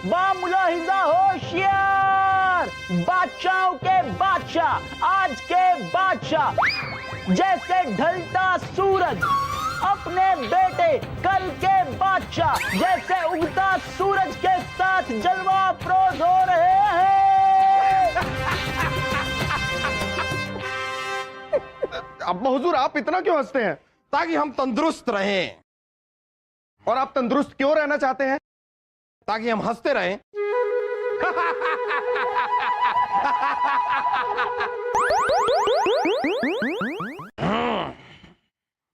बा मुलाहिजा होशियार, बादशाहों के बादशाह, आज के बादशाह, जैसे ढलता सूरज अपने बेटे कल के बादशाह जैसे उगता सूरज के साथ जलवा अफरोज हो रहे हैं। अब हुजूर आप इतना क्यों हंसते हैं? ताकि हम तंदुरुस्त रहें। और आप तंदुरुस्त क्यों रहना चाहते हैं? ताकि हम हंसते रहें।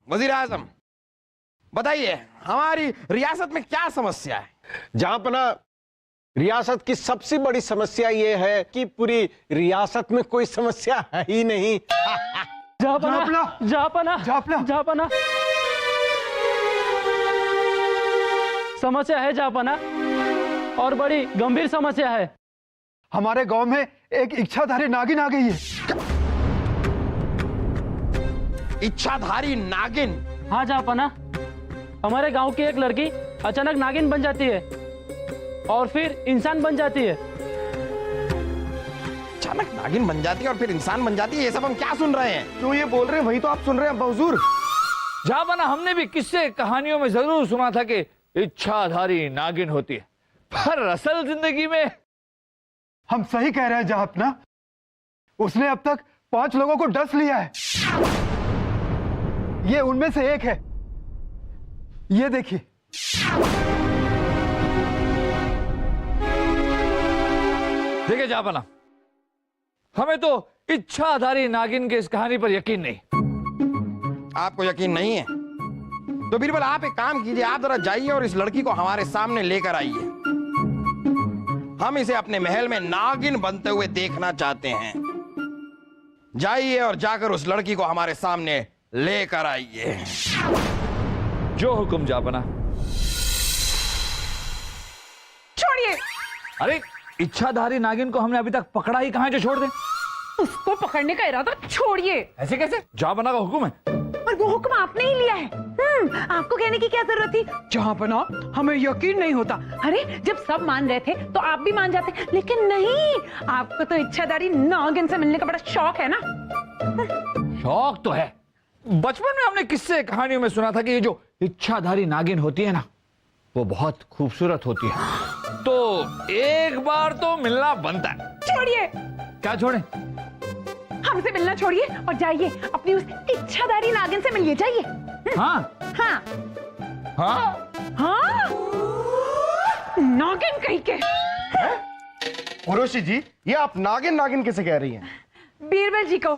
वजीर आजम बताइए, हमारी रियासत में क्या समस्या है? जहांपना, रियासत की सबसे बड़ी समस्या यह है कि पूरी रियासत में कोई समस्या है ही नहीं। जहांपना समस्या है जहांपना, और बड़ी गंभीर समस्या है। हमारे गांव में एक इच्छाधारी नागिन आ गई है। इच्छाधारी नागिन? हाँ जहांपना, हमारे गांव की एक लड़की अचानक नागिन बन जाती है और फिर इंसान बन जाती है। अचानक नागिन बन जाती है और फिर इंसान बन जाती है, ये सब हम क्या सुन रहे हैं? क्यों ये बोल रहे हैं? वही तो आप सुन रहे हैं हुजूर। जहांपना, हमने भी किस्से कहानियों में जरूर सुना था कि इच्छाधारी नागिन होती है, पर असल जिंदगी में। हम सही कह रहे हैं जहांपना, उसने अब तक 5 लोगों को डस लिया है। ये उनमें से एक है। ये देखिए। देखिए जहांपना, हमें तो इच्छाधारी नागिन की इस कहानी पर यकीन नहीं। आपको यकीन नहीं है तो बीरबल आप एक काम कीजिए, आप जरा जाइए और इस लड़की को हमारे सामने लेकर आइए। हम इसे अपने महल में नागिन बनते हुए देखना चाहते हैं। जाइए और जाकर उस लड़की को हमारे सामने लेकर आइए। जो हुक्म जहांपना। छोड़िए। अरे, इच्छाधारी नागिन को हमने अभी तक पकड़ा ही कहां है जो छोड़ दें? उसको पकड़ने का इरादा छोड़िए। ऐसे कैसे? जहांपना का हुक्म है। और वो हुक्म आपने ही लिया है। आपको कहने की क्या जरूरत थी? जहांपना, हमें यकीन नहीं होता। अरे, जब सब मान रहे थे तो आप भी मान जाते, लेकिन नहीं। आपको तो इच्छाधारी नागिन से मिलने का बड़ा शौक है ना? शौक तो है। बचपन में हमने किस्से कहानियों में सुना था कि ये जो इच्छाधारी नागिन होती है ना, वो बहुत खूबसूरत होती है। तो एक बार तो मिलना बनता है। छोड़िए। क्या छोड़े? हमसे मिलना छोड़िए और जाइए अपनी उस इच्छाधारी नागिन से मिलिए। जाइए। हाँ हाँ हाँ हाँ, नागिन कहीं के। उर्वशी जी, ये आप नागिन नागिन कैसे कह रही हैं? बीरबल जी को।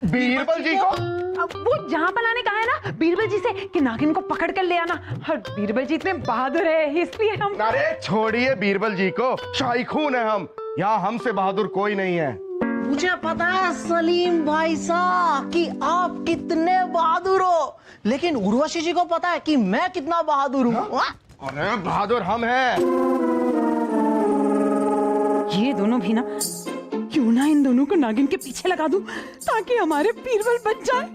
बीरबल जी को? वो जहांपना ने कहा है ना बीरबल जी से कि नागिन को पकड़ कर ले आना, और बीरबल जी इतने बहादुर है इसलिए हम। अरे छोड़िए बीरबल जी को, शाही खून है हम। यहाँ हमसे बहादुर कोई नहीं है। मुझे पता है सलीम भाई साहब कि आप कितने बहादुर हो, लेकिन उर्वशी जी को पता है कि मैं कितना बहादुर हूँ। अरे बहादुर हम हैं। ये दोनों भी ना, क्यों ना इन दोनों को नागिन के पीछे लगा दूं ताकि हमारे बीरबल बच जाए।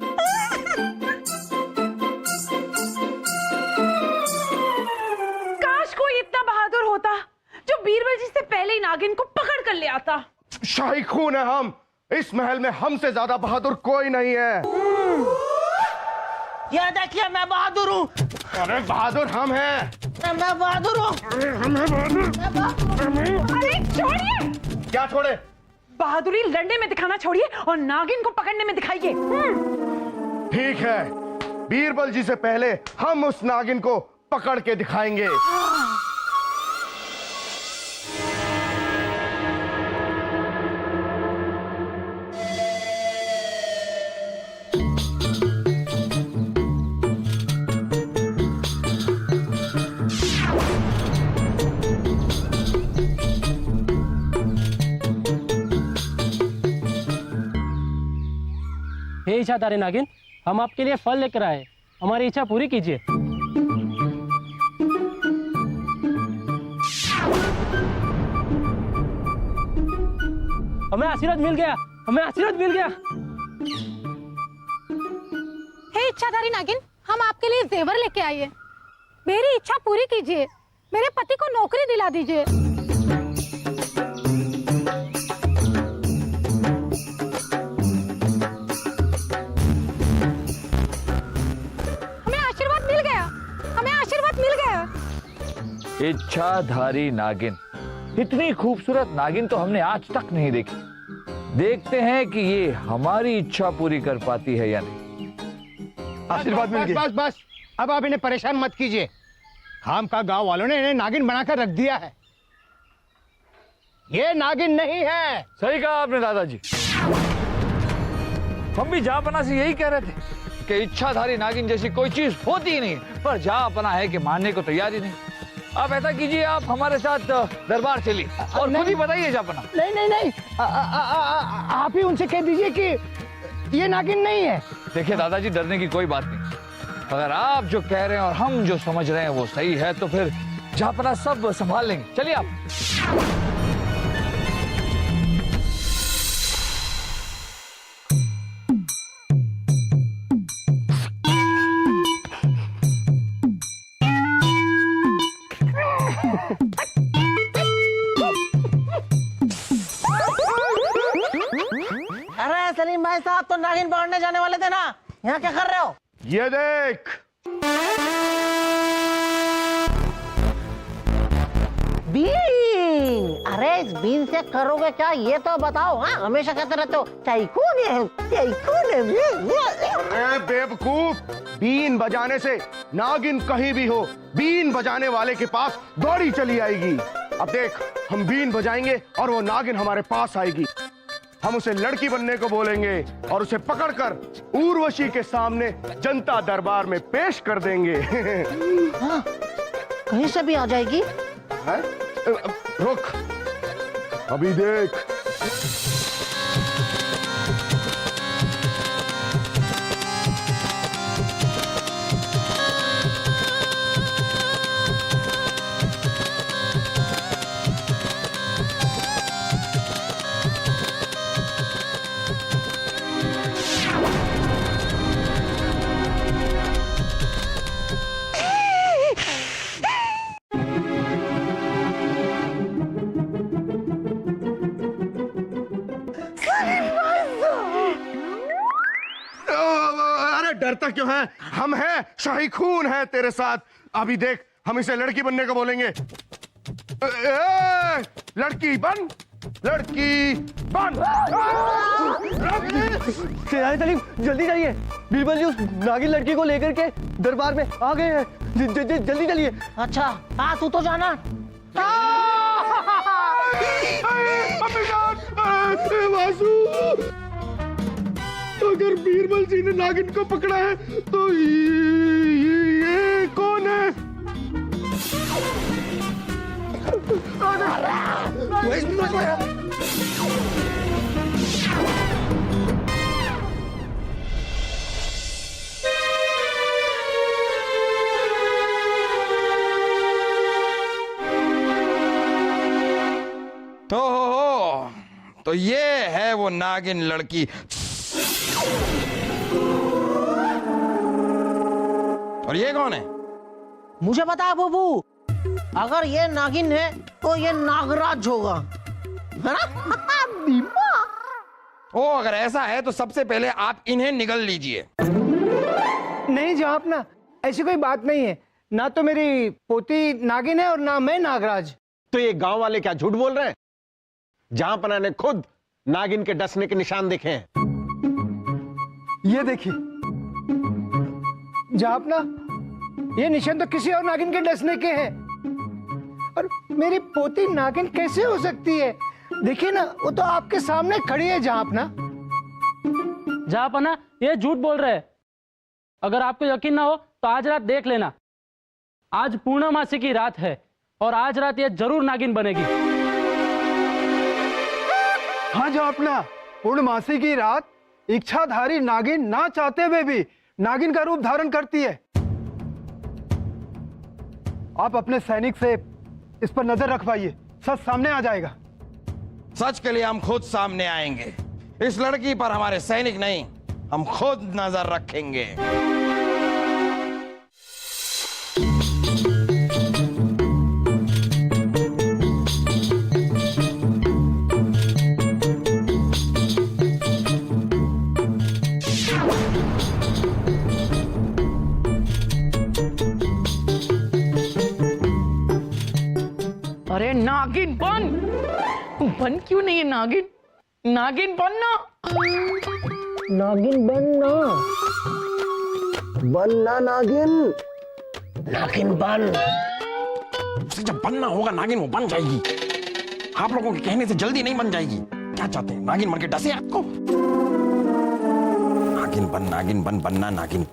काश कोई इतना बहादुर होता जो बीरबल जी से पहले ही नागिन को पकड़ कर ले आता। शाही खून है हम। इस महल में हमसे ज्यादा बहादुर कोई नहीं है। ये देखिए, मैं बहादुर हूँ। अरे बहादुर हम हैं। मैं बहादुर हूँ। अरे छोड़िए। क्या छोड़े? बहादुरी लड़ने में दिखाना छोड़िए और नागिन को पकड़ने में दिखाइए। ठीक है, बीरबल जी से पहले हम उस नागिन को पकड़ के दिखाएंगे। हे इच्छाधारी नागिन, हम आपके लिए फल लेकर आए, हमारी इच्छा पूरी कीजिए। हमें आशीर्वाद मिल गया, हमें आशीर्वाद मिल गया। इच्छाधारी नागिन, हम आपके लिए जेवर लेके आए हैं। मेरी इच्छा पूरी कीजिए, मेरे पति को नौकरी दिला दीजिए। हमें आशीर्वाद मिल गया, हमें आशीर्वाद मिल गया। इच्छाधारी नागिन, इतनी खूबसूरत नागिन तो हमने आज तक नहीं देखी। देखते हैं कि ये हमारी इच्छा पूरी कर पाती है या नहीं। आशीर्वाद मिल गया। बस बस, अब आप इन्हें परेशान मत कीजिए। खाम का गांव वालों ने इन्हें नागिन बनाकर रख दिया है। ये नागिन नहीं है। सही कहा आपने दादाजी। हम भी जहांपना से यही कह रहे थे कि इच्छाधारी नागिन जैसी कोई चीज होती ही नहीं, पर जहांपना है कि मानने को तैयार ही नहीं। आप ऐसा कीजिए, आप हमारे साथ दरबार चलिए और खुद ही बताइए जहांपना। नहीं नहीं नहीं, आप ही उनसे कह दीजिए कि ये नागिन नहीं है। देखिए दादाजी, डरने की कोई बात नहीं। अगर आप जो कह रहे हैं और हम जो समझ रहे हैं वो सही है तो फिर जहांपना सब संभाल लेंगे। चलिए आप। अरे सलीम भाई साहब, तो नागिन पकड़ने जाने वाले थे ना, यहाँ क्या कर रहे हो? ये देख, बीन। अरे इस बीन से करोगे क्या, ये तो बताओ। हाँ, हमेशा कहते रहते हो टाइकून है, टाइकून है। अरे बेवकूफ, बीन बजाने से नागिन कहीं भी हो, बीन बजाने वाले के पास दौड़ी चली आएगी। अब देख, हम बीन बजाएंगे और वो नागिन हमारे पास आएगी। हम उसे लड़की बनने को बोलेंगे और उसे पकड़कर उर्वशी के सामने जनता दरबार में पेश कर देंगे। हाँ, कहीं से भी आ जाएगी। है? रुक, अभी देख। डरता क्यों है? हम हैं, शाही खून है तेरे साथ। अभी देख, हम इसे लड़की बनने को बोलेंगे। लड़की बन, लड़की बन। सलीम, जल्दी जाइए, बीरबल जी उस नागिन लड़की को लेकर के दरबार में आ गए हैं। जल्दी चलिए। अच्छा, हाँ तू तो जाना। वासु, अगर बीरबल जी ने नागिन को पकड़ा है तो ये कौन है? तो ये है वो नागिन लड़की। और ये कौन है? मुझे पता है बुबू, अगर ये नागिन है तो ये नागराज होगा, है ना? बीमा। ओ, अगर ऐसा है तो सबसे पहले आप इन्हें निगल लीजिए। नहीं जहांपना, ऐसी कोई बात नहीं है। ना तो मेरी पोती नागिन है और ना मैं नागराज। तो ये गांव वाले क्या झूठ बोल रहे हैं? जहांपना ने खुद नागिन के डसने के निशान देखे हैं। ये देखिए जहांपना, ये निशान तो किसी और नागिन के डसने के हैं। और मेरी पोती नागिन कैसे हो सकती है? देखिए ना, वो तो आपके सामने खड़ी है जहांपना। जहांपना, ये झूठ बोल रहे हैं। अगर आपको यकीन ना हो तो आज रात देख लेना। आज पूर्णमासी की रात है और आज रात ये जरूर नागिन बनेगी। हाँ जहांपना, पूर्णमासी की रात इच्छाधारी नागिन ना चाहते हुए भी नागिन का रूप धारण करती है। आप अपने सैनिक से इस पर नजर रखवाइए, सच सामने आ जाएगा। सच के लिए हम खुद सामने आएंगे। इस लड़की पर हमारे सैनिक नहीं, हम खुद नजर रखेंगे। अरे नागिन बन, बन क्यों नहीं है नागिन? नागिन बन ना। नागिन बनना, बनना नागिन, नागिन बन। उसे जब बनना होगा नागिन वो बन जाएगी। आप लोगों के कहने से जल्दी नहीं बन जाएगी। क्या चाहते हैं, नागिन बन के डसे आपको? नागिन बन, बनना नागिन।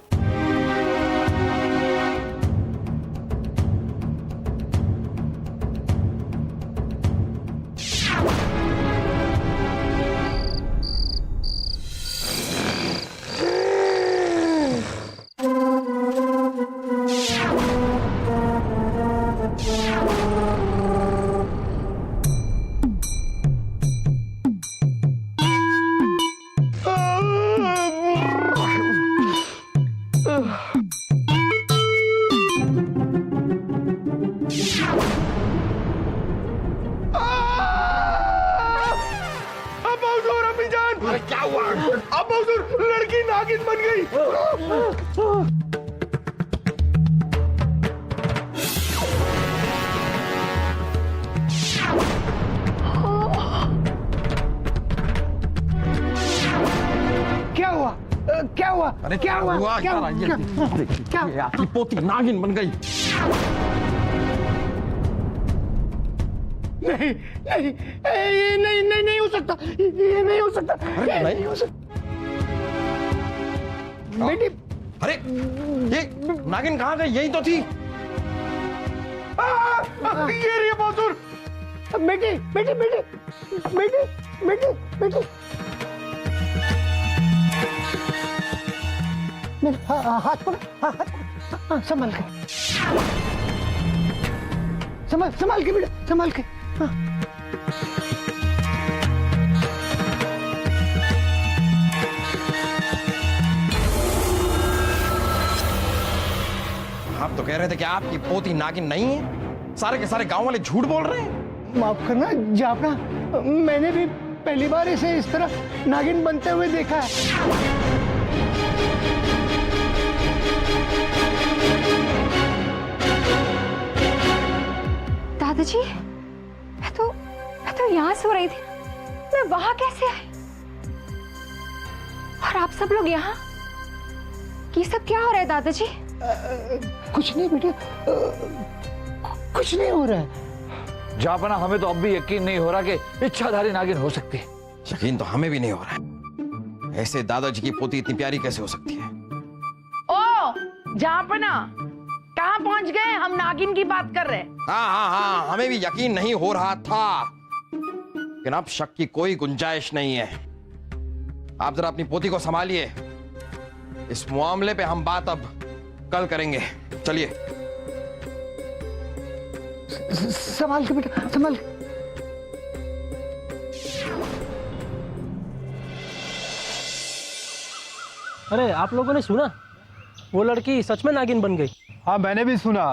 अरे क्या हुआ? अब हुजूर लड़की नागिन बन गई। क्या हुआ? क्या हुआ? अरे क्या हुआ? क्या हुआ? क्या? ये आपकी पोती नागिन बन गई। नहीं नहीं ये नहीं नहीं नहीं हो सकता, ये नहीं हो सकता, ये नहीं हो सकता। बेटी, अरे ये नागिन कहाँ गई? यही तो थी। ये रही हुजूर। बेटी बेटी बेटी बेटी बेटी बेटी हाथ पकड़, हाथ संभाल के, संभाल के बेटा, संभाल के। आप तो कह रहे थे कि आपकी पोती नागिन नहीं है। सारे के सारे गांव वाले झूठ बोल रहे हैं। माफ करना जापना, मैंने भी पहली बार इसे इस तरह नागिन बनते हुए देखा है। दादाजी, मैं तो यहाँ सो रही थी, मैं वहां कैसे आई? और आप सब लोग यहाँ? ये सब क्या हो रहा है दादाजी? कुछ नहीं बेटे, कुछ नहीं हो रहा है। जापना, हमें तो अब भी यकीन नहीं हो रहा कि इच्छाधारी नागिन हो सकती है। यकीन तो हमें भी नहीं हो रहा है। ऐसे दादाजी की पोती इतनी प्यारी कैसे हो सकती है? ओ जापना, कहाँ पहुंच गए? हम नागिन की बात कर रहे हैं। हाँ, हमें भी यकीन नहीं हो रहा था, लेकिन अब शक की कोई गुंजाइश नहीं है। आप जरा अपनी पोती को संभालिए। इस मामले पे हम बात अब कल करेंगे। चलिए। संभाल के बेटा, संभाल के। अरे आप लोगों ने सुना, वो लड़की सच में नागिन बन गई। हाँ, मैंने भी सुना।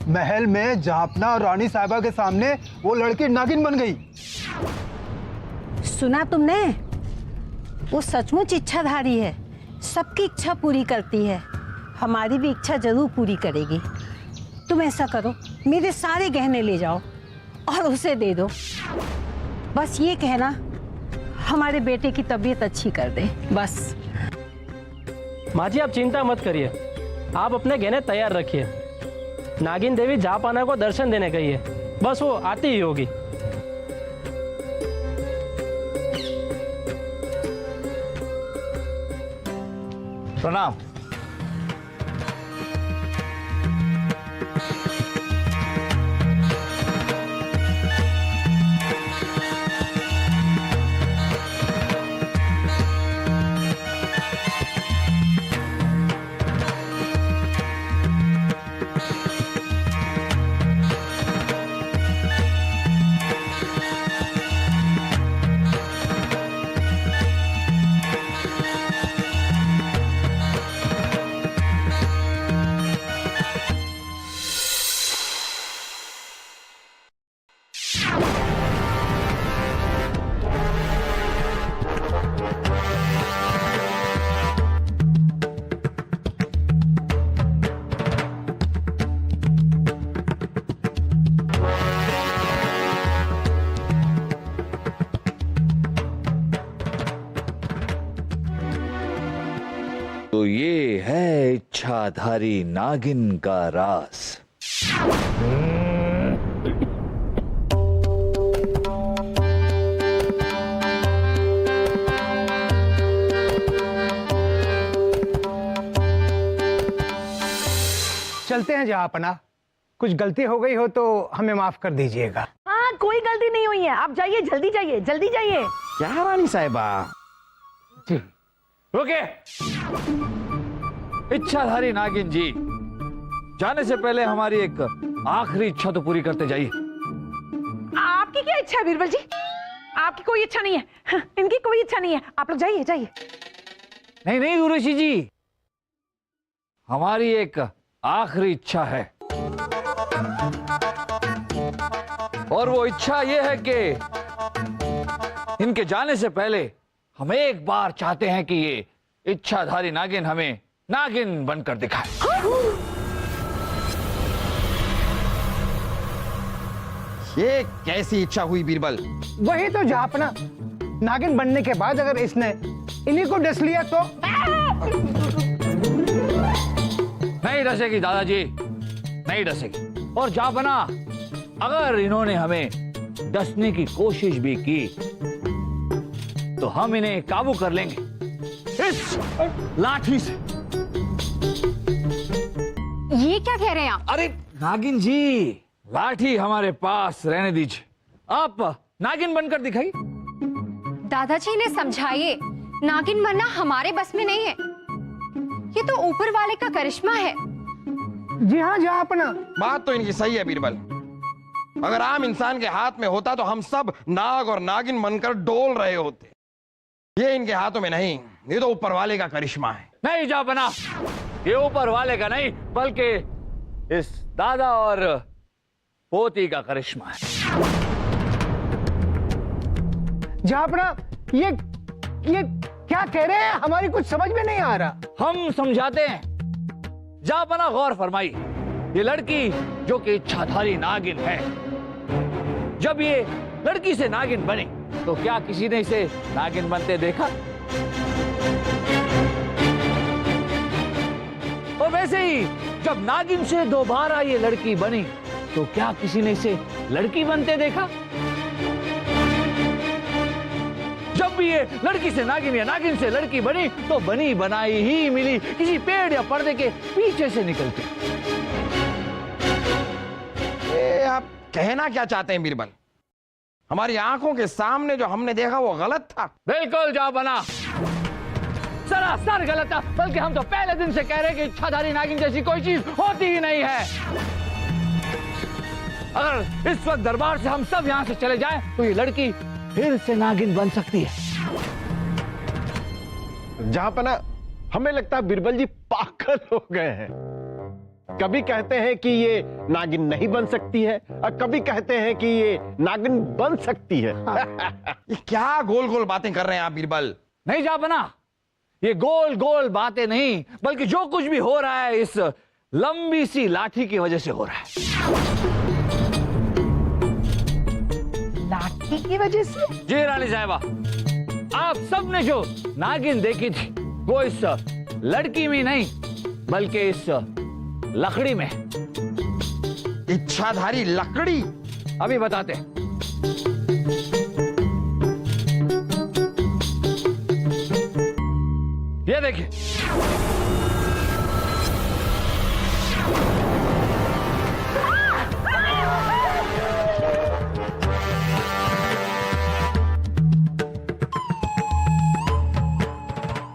महल में जहापना और रानी साहिबा के सामने वो लड़की नागिन बन गई। सुना तुमने? वो सचमुच इच्छाधारी है, सबकी इच्छा पूरी करती है। हमारी भी इच्छा जरूर पूरी करेगी। तुम ऐसा करो, मेरे सारे गहने ले जाओ और उसे दे दो। बस ये कहना हमारे बेटे की तबीयत अच्छी कर दे, बस। माँ जी, आप चिंता मत करिए, आप अपने गहने तैयार रखिए। नागिन देवी जापाना को दर्शन देने गई है, बस वो आती ही होगी। प्रणाम। तो ये है इच्छाधारी नागिन का राज। चलते हैं जहाँपना, कुछ गलती हो गई हो तो हमें माफ कर दीजिएगा। हाँ, कोई गलती नहीं हुई है। आप जाइए, जल्दी जाइए, जल्दी जाइए। क्या रानी साहिबा? जी रुके। इच्छाधारी नागिन जी, जाने से पहले हमारी एक आखिरी इच्छा तो पूरी करते जाइए। आपकी क्या इच्छा है बीरबल जी? आपकी कोई इच्छा नहीं है। हाँ, इनकी कोई इच्छा नहीं है। आप लोग जाइए, जाइए। नहीं नहीं उर्वशी जी, हमारी एक आखिरी इच्छा है, और वो इच्छा ये है कि इनके जाने से पहले हम एक बार चाहते हैं कि ये इच्छाधारी नागिन हमें नागिन बनकर दिखाए। ये कैसी इच्छा हुई बीरबल? वही तो जहाँपना, नागिन बनने के बाद अगर इसने इन्हीं को डस लिया तो। नहीं डसेगी दादाजी, नहीं डसेगी। और जहाँपना, अगर इन्होंने हमें डसने की कोशिश भी की तो हम इन्हें काबू कर लेंगे इस लाठी से। ये क्या कह रहे हैं आप? अरे नागिन जी, लाठी हमारे पास रहने दीजिए, आप नागिन बनकर दिखाइए। दादाजी ने समझाइए, नागिन बनना हमारे बस में नहीं है, ये तो ऊपर वाले का करिश्मा है। जी हाँ जहाँपना, बात तो इनकी सही है बीरबल। अगर आम इंसान के हाथ में होता तो हम सब नाग और नागिन बनकर डोल रहे होते। ये इनके हाथों में नहीं, ये तो ऊपर वाले का करिश्मा है। नहीं जा बना, ये ऊपर वाले का नहीं बल्कि इस दादा और पोती का करिश्मा है। जहाँपना, ये क्या कह रहे हैं? हमारी कुछ समझ में नहीं आ रहा। हम समझाते हैं। जापना गौर फरमाई, ये लड़की जो कि इच्छाधारी नागिन है, जब ये लड़की से नागिन बनी तो क्या किसी ने इसे नागिन बनते देखा? और वैसे ही जब नागिन से दोबारा ये लड़की बनी तो क्या किसी ने इसे लड़की बनते देखा? जब भी ये लड़की से नागिन या नागिन से लड़की बनी तो बनी बनाई ही मिली किसी पेड़ या पर्दे के पीछे से निकलती। आप कहना क्या चाहते हैं बीरबल? हमारी आंखों के सामने जो हमने देखा वो गलत था? बिल्कुल जा बना, सरासर गलत था। बल्कि हम तो पहले दिन से कह रहे हैं कि इच्छाधारी नागिन जैसी कोई चीज होती ही नहीं है। अगर इस वक्त दरबार से हम सब यहां से चले जाएं तो ये लड़की फिर से नागिन बन सकती है। जहाँपना, हमें लगता है बीरबल जी पागल हो गए हैं। कभी कहते हैं कि ये नागिन नहीं बन सकती है और कभी कहते हैं कि ये नागिन बन सकती है। ये क्या गोल गोल बातें कर रहे हैं आप बीरबल? नहीं जा बना, ये गोल गोल बातें नहीं बल्कि जो कुछ भी हो रहा है इस लंबी सी लाठी की वजह से हो रहा है। लाठी की वजह से? जी रानी साहिबा, आप सबने जो नागिन देखी थी वो इस लड़की में नहीं बल्कि इस लकड़ी में। इच्छाधारी लकड़ी? अभी बताते हैं। ये देखिए,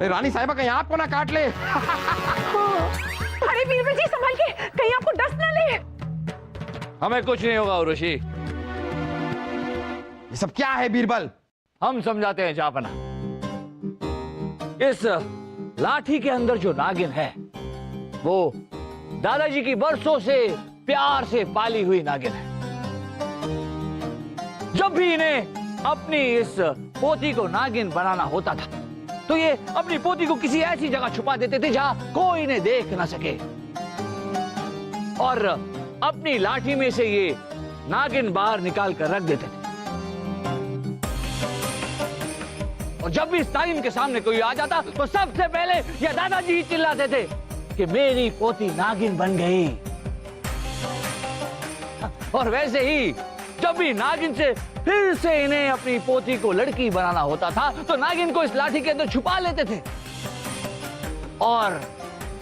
रानी साहिबा कहीं आपको ना काट ले। अरे बीरबल जी संभल के, कहीं आपको डस ना ले। हमें कुछ नहीं होगा उर्वशी। ये सब क्या है बीरबल? हम समझाते हैं जापना। इस लाठी के अंदर जो नागिन है वो दादाजी की बरसों से प्यार से पाली हुई नागिन है। जब भी इन्हें अपनी इस पोती को नागिन बनाना होता था तो ये अपनी पोती को किसी ऐसी जगह छुपा देते थे जहां कोई इन्हें देख ना सके, और अपनी लाठी में से ये नागिन बाहर निकाल कर रख देते थे। और जब भी इस नागिन के सामने कोई आ जाता तो सबसे पहले ये दादाजी ही चिल्लाते थे कि मेरी पोती नागिन बन गई। और वैसे ही जब भी नागिन से फिर से इन्हें अपनी पोती को लड़की बनाना होता था तो नागिन को इस लाठी के अंदर छुपा लेते थे और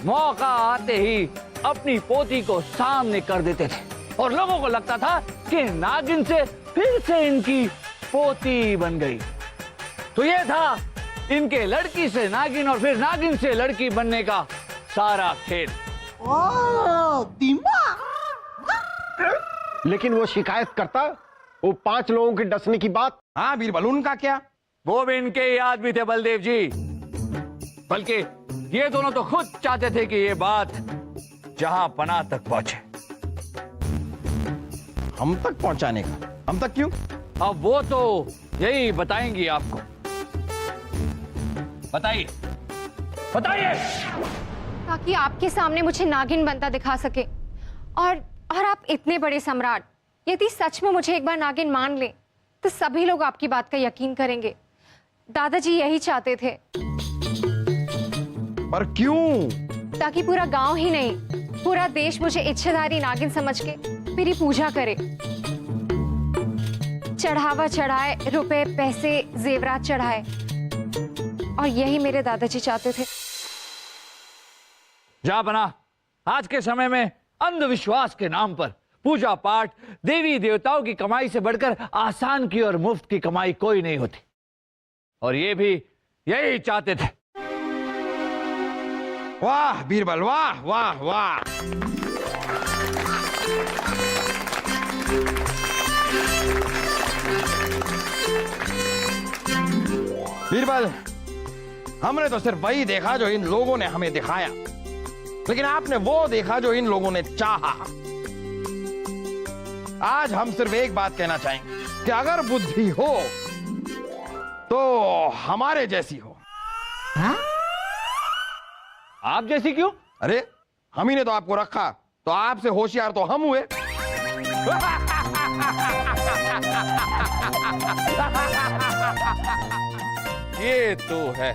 मौका आते ही अपनी पोती को सामने कर देते थे और लोगों को लगता था कि नागिन से फिर से इनकी पोती बन गई। तो ये था इनके लड़की से नागिन और फिर नागिन से लड़की बनने का सारा खेल। लेकिन वो शिकायत करता, वो 5 लोगों के डसने की बात। हाँ बीरबल, उनका क्या? वो भी इनके ही आदमी थे बलदेव जी, बल्कि ये दोनों तो खुद चाहते थे कि ये बात जहां पनाह तक पहुंचे। हम तक पहुंचाने का? हम तक क्यों? अब वो तो यही बताएंगी आपको। बताइए बताइए। ताकि आपके सामने मुझे नागिन बनता दिखा सके और आप इतने बड़े सम्राट, यदि सच में मुझे एक बार नागिन मान ले तो सभी लोग आपकी बात का यकीन करेंगे। दादाजी यही चाहते थे। पर क्यों? ताकि पूरा गांव ही नहीं, पूरा देश मुझे इच्छाधारी नागिन समझ के मेरी पूजा करे, चढ़ावा चढ़ाए, रुपए पैसे जेवरात चढ़ाए। और यही मेरे दादाजी चाहते थे। जहां आज के समय में अंधविश्वास के नाम पर पूजा पाठ, देवी देवताओं की कमाई से बढ़कर आसान की और मुफ्त की कमाई कोई नहीं होती। और ये भी यही चाहते थे। वाह बीरबल, वाह वाह वाह। बीरबल, हमने तो सिर्फ वही देखा जो इन लोगों ने हमें दिखाया, लेकिन आपने वो देखा जो इन लोगों ने चाहा। आज हम सिर्फ एक बात कहना चाहेंगे कि अगर बुद्धि हो तो हमारे जैसी हो। हाँ? आप जैसी क्यों? अरे हम ही ने तो आपको रखा, तो आपसे होशियार तो हम हुए। ये तो है।